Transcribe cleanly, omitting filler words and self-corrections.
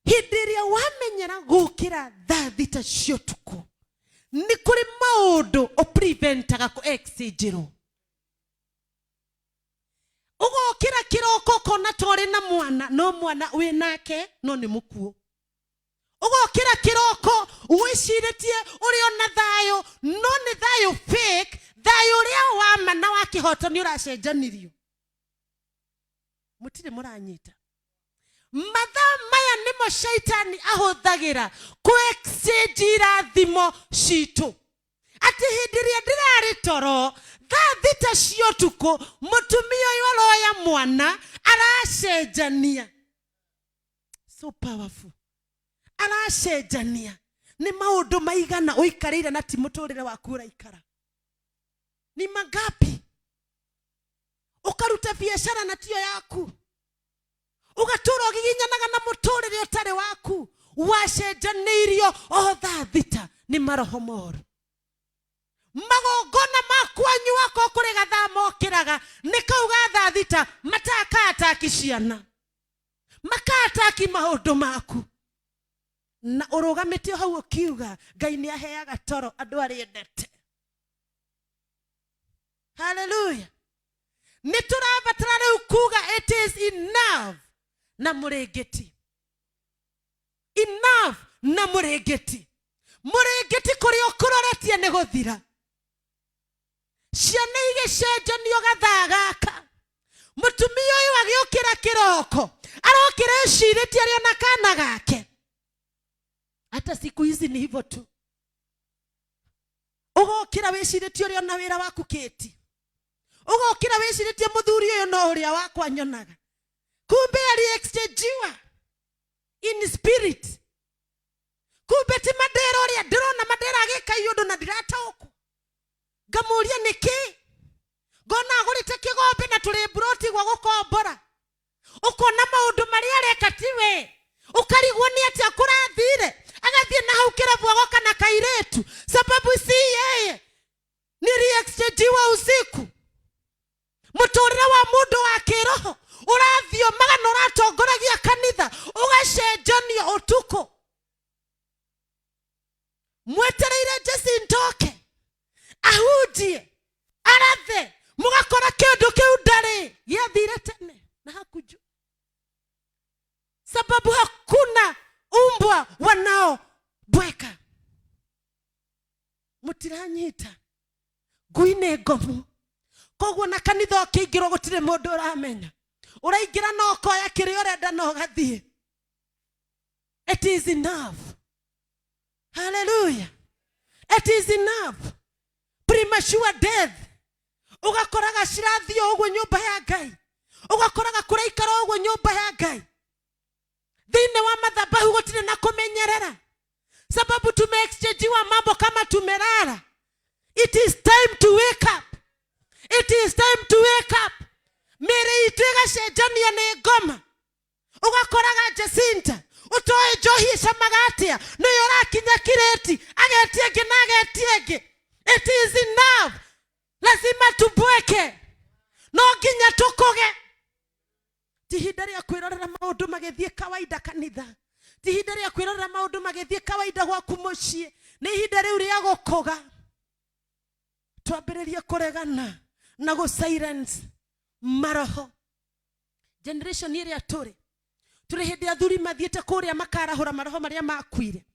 Hidiria wamenyera gukira thita cia tuko ni kuri maundu o preventaga ku exigero. Ugokira kiroko kona tori na mwana no mwana we nake no ni mukuo. Ugokira kiroko wishiritie uri ona thayo no ni thayo fake, thayo ria wama na wakihoto ni uracenjanirio. Mutire muranyita. Mathaa maya nimo shaitani ahuthagira ku exchange irathimo citu. Ati hindiria ndirari toro thita cia tuko mutumia uyu aroya mwana aracenjania. So powerful. Aracenjania. Ni maundu maigana uikarire na ti muturire waku uraikara. Ni magapi? Ukaruta biashara na tio yaku. Ugatura ugiginyanaga na muturire utari waku. Wacenjanirio o thita ni maroho moru. Magogona makwanyu wako kuri gatha mokiraga nikauga thita matakataki ciana. Makataki maundu maku. Na urugamite hau ukiuga Ngai ni aheaga toro andu ari endete. Hallelujah. Niturabatara riu kuga it is enough na murengeti. Enough na murengeti. Murengeti kuri ukuroretie ni guthira. Ciana igicenjanio gathaa gaka. Mutumia uyu agiukira kiroko arokira eciritie ari na kana gake. Hata siku hizi ni hivyo tu. Ugokira weciritie ari na wira waku kiti. Ugokira weciritie muthuri uyu no uria wakwa nyonaga. Kumbe ari exchangewa in spirit. Kumbe ti madera uria ndirona madera agika iyundu na ndirataũku. Ngamuria niki? Ngona agurite kigombe na turi broti gwa gukombora. Ukona maundu maria areka tiwe. Ukarigwo ni ati akurathire. Agathie na hau kirabu agoka na kairetu. Sababu si yeye. Ni re-exchange wa usiku. Muturire wa mundu wa kiroho. Urathio magana uratongoragia kanitha. Ugacenjanio utuko. Mwetereire Jesse ntoke. Ahujie. Arathe. Mugakora kindu kiu ndari. Giathire tene. Na hakuju. Sababu hakuna umbwa wanao bweka. Mutiranyita. Guine ngomu. Koguo na kanitha ukingiro gutire mundu uramenya. Uraingira no koya kiri urenda no gathie. It is enough. Hallelujah. It is enough. Premature death. Ugakoraga cirathio uguo nyumba ya Ngai. Ugakoraga kuraikara uguo nyumba ya Ngai. Thine wa mathabahu gutire na kumenyerera. Sababu tume exchange wa mambo kama tumerara. It is time to wake up. It is time to wake up. Mere itwega cenjania ni ngoma. Ugakoraga Jacinta utoe Johi Samagatia no yorakinya kireti agetie ngi na agetie ngi. It is enough. Lazima tubweke. No nginya tukoge. Tihinda ria kwirorera maundu magethie kawaida kanitha. Tihinda ria kwirorera maundu magethie kawaida gwaku mucii. Ni ihinda riu ria gukoga. Twambiririe kuregana na go silence maroho. Generation iria turi. Turi hindi athuri mathiete kuria makarahura maroho maria makuire.